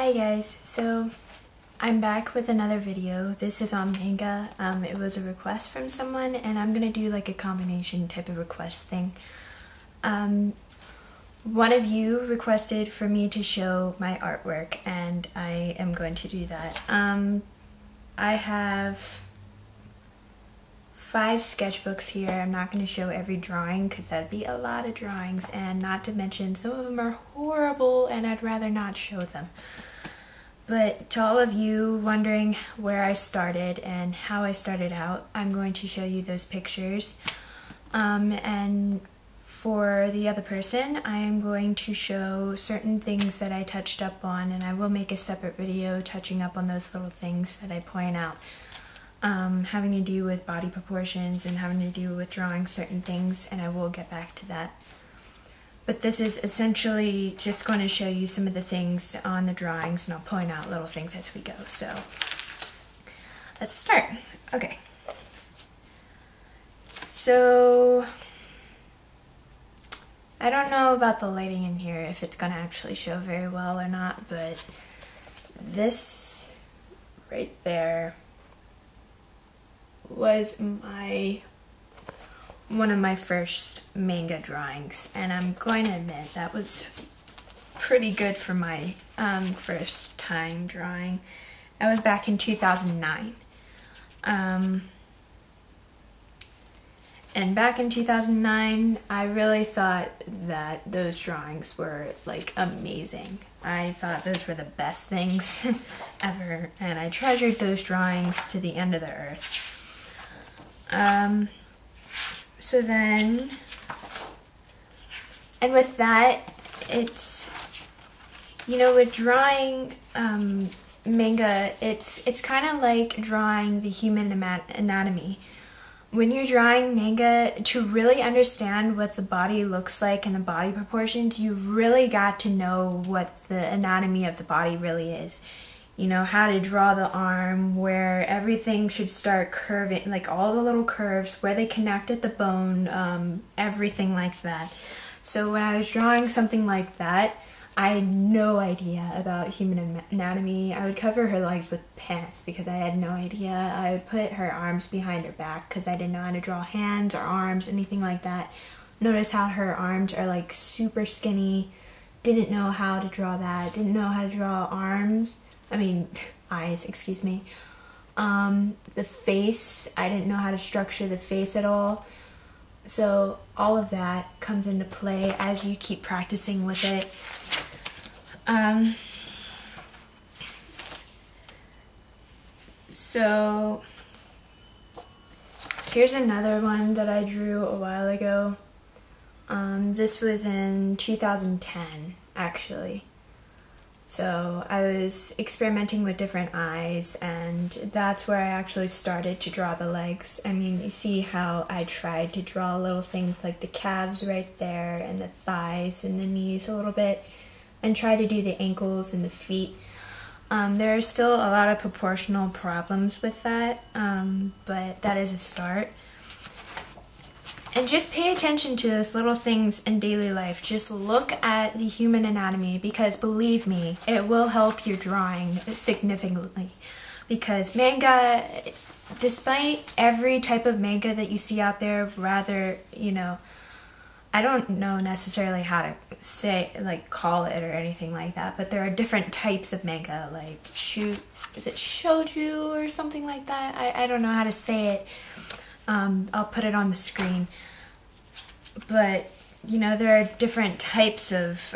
Hi guys, so I'm back with another video. This is on manga. It was a request from someone and I'm gonna do like a combination type of request thing. One of you requested for me to show my artwork and I am going to do that. I have 5 sketchbooks here. I'm not going to show every drawing because that'd be a lot of drawings, and not to mention some of them are horrible and I'd rather not show them. But to all of you wondering where I started and how I started out, I'm going to show you those pictures. And for the other person, I am going to show certain things that I touched up on, and I will make a separate video touching up on those little things that I point out. Having to do with body proportions and having to do with drawing certain things, and I will get back to that. But this is essentially just going to show you some of the things on the drawings, and I'll point out little things as we go. So let's start. Okay. So I don't know about the lighting in here, if it's going to actually show very well or not, but this right there was one of my first manga drawings, and I'm going to admit that was pretty good for my first time drawing. That was back in 2009. And back in 2009, I really thought that those drawings were like amazing. I thought those were the best things ever, and I treasured those drawings to the end of the earth. So then, and with that, it's, you know, with drawing manga, it's kind of like drawing the human anatomy. When you're drawing manga, to really understand what the body looks like and the body proportions, you've really got to know what the anatomy of the body really is. You know, how to draw the arm, where everything should start curving, like all the little curves, where they connect at the bone, everything like that. So when I was drawing something like that, I had no idea about human anatomy. I would cover her legs with pants because I had no idea. I would put her arms behind her back because I didn't know how to draw hands or arms, anything like that. Notice how her arms are like super skinny. Didn't know how to draw that. Didn't know how to draw eyes, excuse me. The face, I didn't know how to structure the face at all. So all of that comes into play as you keep practicing with it. So here's another one that I drew a while ago. This was in 2010, actually. So I was experimenting with different eyes, and that's where I actually started to draw the legs. I mean, you see how I tried to draw little things like the calves right there, and the thighs and the knees a little bit, and try to do the ankles and the feet. There are still a lot of proportional problems with that, but that is a start. And just pay attention to those little things in daily life. Just look at the human anatomy, because believe me, it will help your drawing significantly. Because manga, despite every type of manga that you see out there, rather, you know, I don't know necessarily how to say, like, call it or anything like that, but there are different types of manga, like, is it shoujo or something like that? I don't know how to say it. I'll put it on the screen. But, you know, there are different types of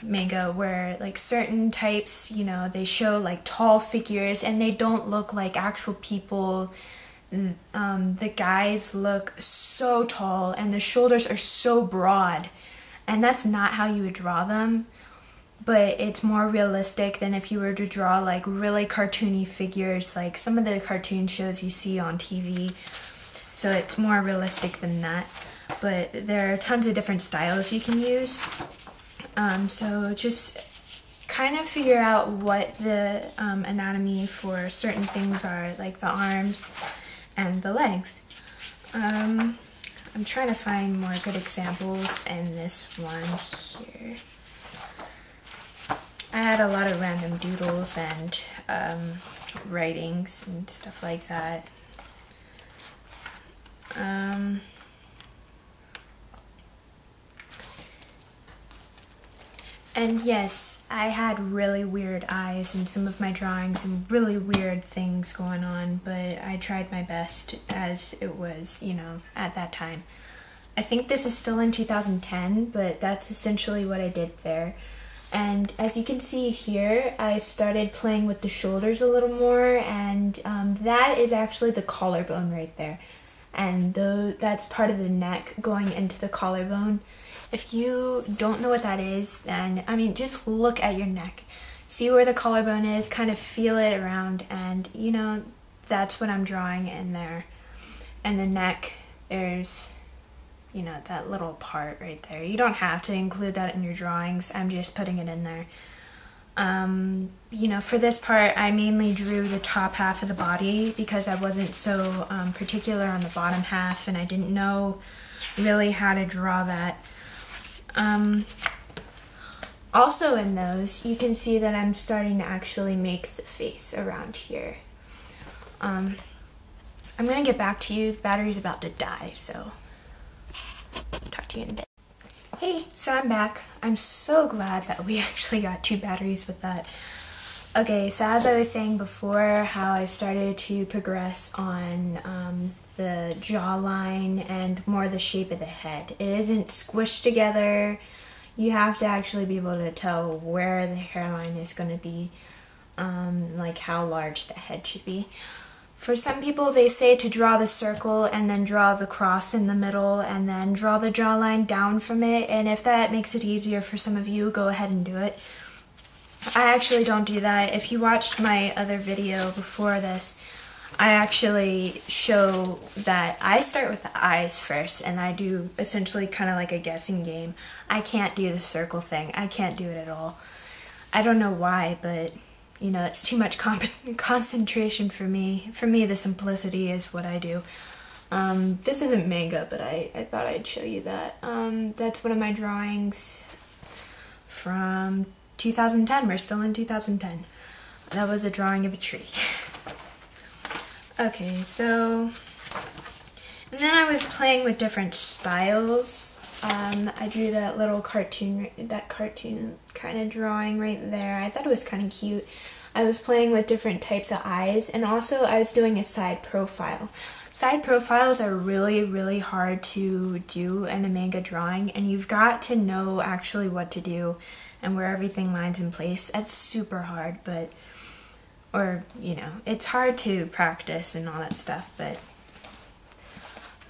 manga where, like, certain types, you know, they show, like, tall figures and they don't look like actual people. The guys look so tall and the shoulders are so broad. And that's not how you would draw them. But it's more realistic than if you were to draw, like, really cartoony figures, like some of the cartoon shows you see on TV. So it's more realistic than that, but there are tons of different styles you can use. So just kind of figure out what the anatomy for certain things are, like the arms and the legs. I'm trying to find more good examples in this one here. I had a lot of random doodles and writings and stuff like that. And yes, I had really weird eyes in some of my drawings and really weird things going on, but I tried my best as it was, you know, at that time. I think this is still in 2010, but that's essentially what I did there. And as you can see here, I started playing with the shoulders a little more, and that is actually the collarbone right there. And that's part of the neck going into the collarbone. If you don't know what that is, then, I mean, just look at your neck. See where the collarbone is, kind of feel it around, and, you know, that's what I'm drawing in there. And the neck, there's, you know, that little part right there. You don't have to include that in your drawings. I'm just putting it in there. You know, for this part, I mainly drew the top half of the body because I wasn't so particular on the bottom half, and I didn't know really how to draw that. Also in those, you can see that I'm starting to actually make the face around here. I'm gonna get back to you. The battery's about to die, so talk to you in a bit. Hey, so I'm back. I'm so glad that we actually got 2 batteries with that. Okay, so as I was saying before, how I started to progress on the jawline and more the shape of the head. It isn't squished together. You have to actually be able to tell where the hairline is going to be, like how large the head should be. For some people, they say to draw the circle and then draw the cross in the middle and then draw the jawline down from it, and if that makes it easier for some of you, go ahead and do it. I actually don't do that. If you watched my other video before this, I actually show that I start with the eyes first, and I do essentially kind of like a guessing game. I can't do the circle thing. I can't do it at all. I don't know why, but you know, it's too much concentration for me. For me, the simplicity is what I do. This isn't manga, but I thought I'd show you that. That's one of my drawings from 2010. We're still in 2010. That was a drawing of a tree. Okay, so, and then I was playing with different styles. I drew that little cartoon kind of drawing right there. I thought it was kind of cute. I was playing with different types of eyes, and also I was doing a side profile. Side profiles are really, really hard to do in a manga drawing, and you've got to know actually what to do and where everything lines in place. That's super hard, but, or, you know, it's hard to practice and all that stuff, but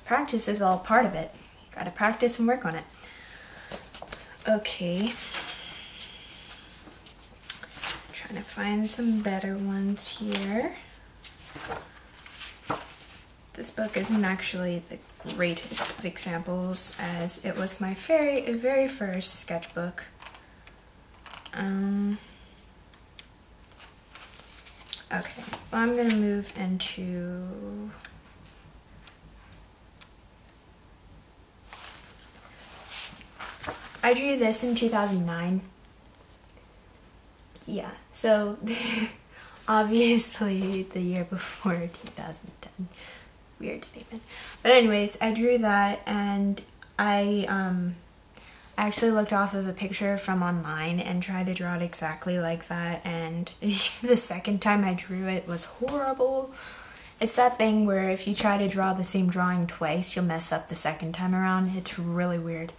practice is all part of it. You gotta practice and work on it. Okay. Trying to find some better ones here. This book isn't actually the greatest of examples, as it was my very first sketchbook. Okay, well, I'm gonna move into I drew this in 2009. Yeah, so obviously the year before 2010. Weird statement. But anyways, I drew that, and I actually looked off of a picture from online and tried to draw it exactly like that, and the second time I drew it was horrible. It's that thing where if you try to draw the same drawing twice, you'll mess up the second time around. It's really weird.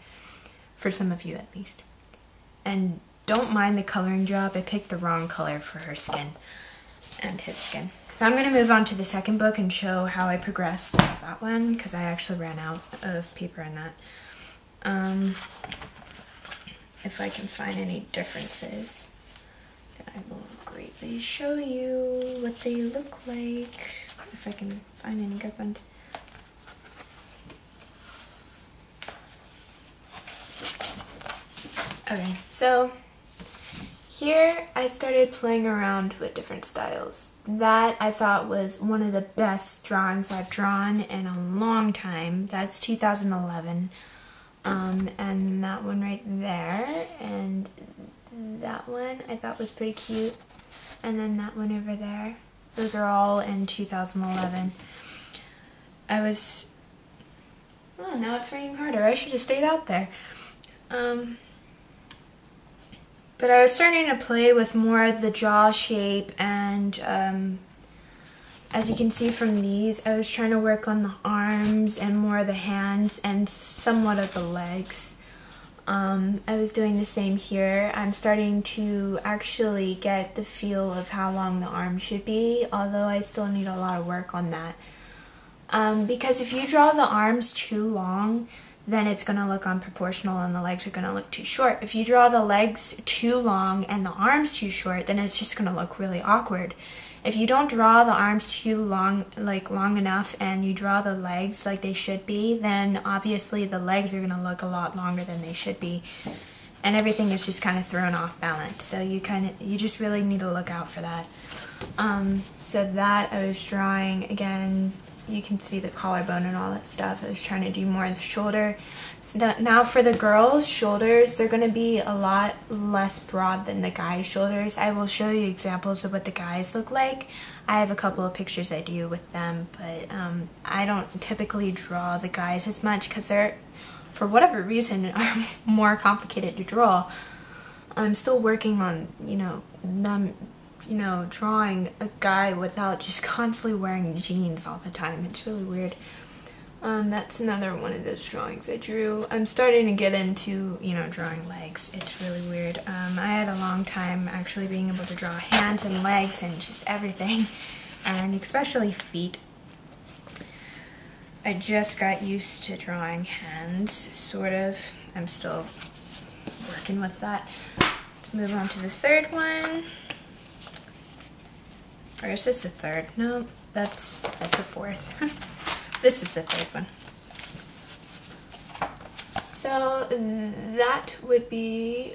For some of you at least. And don't mind the coloring job. I picked the wrong color for her skin and his skin. So I'm going to move on to the second book and show how I progressed with that one, because I actually ran out of paper in that. If I can find any differences, then I will greatly show you what they look like, if I can find any good ones. Okay, so here I started playing around with different styles. That I thought was one of the best drawings I've drawn in a long time. That's 2011. And that one right there, and that one I thought was pretty cute. And then that one over there. Those are all in 2011. Oh, now it's raining harder. I should have stayed out there. But I was starting to play with more of the jaw shape, and as you can see from these, I was trying to work on the arms and more of the hands and somewhat of the legs. I was doing the same here. I'm starting to actually get the feel of how long the arm should be, although I still need a lot of work on that. Because if you draw the arms too long, then it's going to look unproportional and the legs are going to look too short. If you draw the legs too long and the arms too short, then it's just going to look really awkward. If you don't draw the arms too long, like long enough, and you draw the legs like they should be, then obviously the legs are going to look a lot longer than they should be. And everything is just kind of thrown off balance. So you just really need to look out for that. So that I was drawing, again, you can see the collarbone and all that stuff. I was trying to do more of the shoulder. So now for the girls' shoulders, they're going to be a lot less broad than the guys' shoulders. I will show you examples of what the guys look like. I have a couple of pictures I do with them, but I don't typically draw the guys as much because they're, for whatever reason, are more complicated to draw. I'm still working on, them, drawing a guy without just constantly wearing jeans all the time. It's really weird. That's another one of those drawings I drew. I'm starting to get into, drawing legs. It's really weird. I had a long time actually being able to draw hands and legs and just everything, and especially feet. I just got used to drawing hands, sort of. I'm still working with that. Let's move on to the third one. Or is this the third? No, that's the fourth. This is the third one. So that would be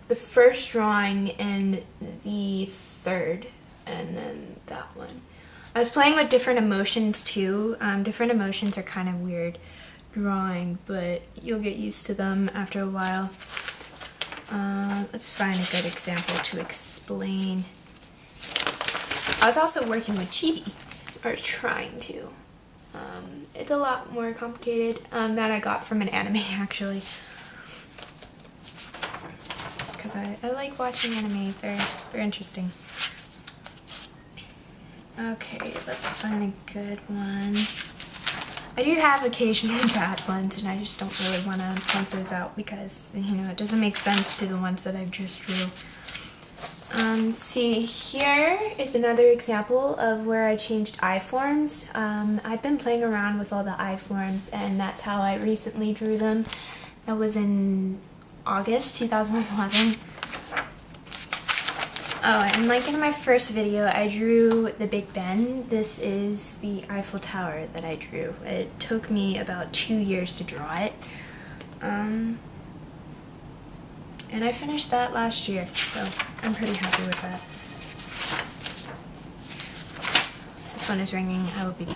the first drawing and the third, and then that one. I was playing with different emotions too. Different emotions are kind of weird drawing, but you'll get used to them after a while. Let's find a good example to explain. I was also working with chibi, or trying to. It's a lot more complicated that I got from an anime, actually. Because I like watching anime, they're interesting. Okay, let's find a good one. I do have occasional bad ones, and I just don't really want to point those out because, it doesn't make sense to the ones that I've just drew. See, here is another example of where I changed eye forms. I've been playing around with all the eye forms, and that's how I recently drew them. That was in August 2011. Oh, and like in my first video, I drew the Big Ben. This is the Eiffel Tower that I drew. It took me about 2 years to draw it. And I finished that last year, so I'm pretty happy with that. The phone is ringing. I will be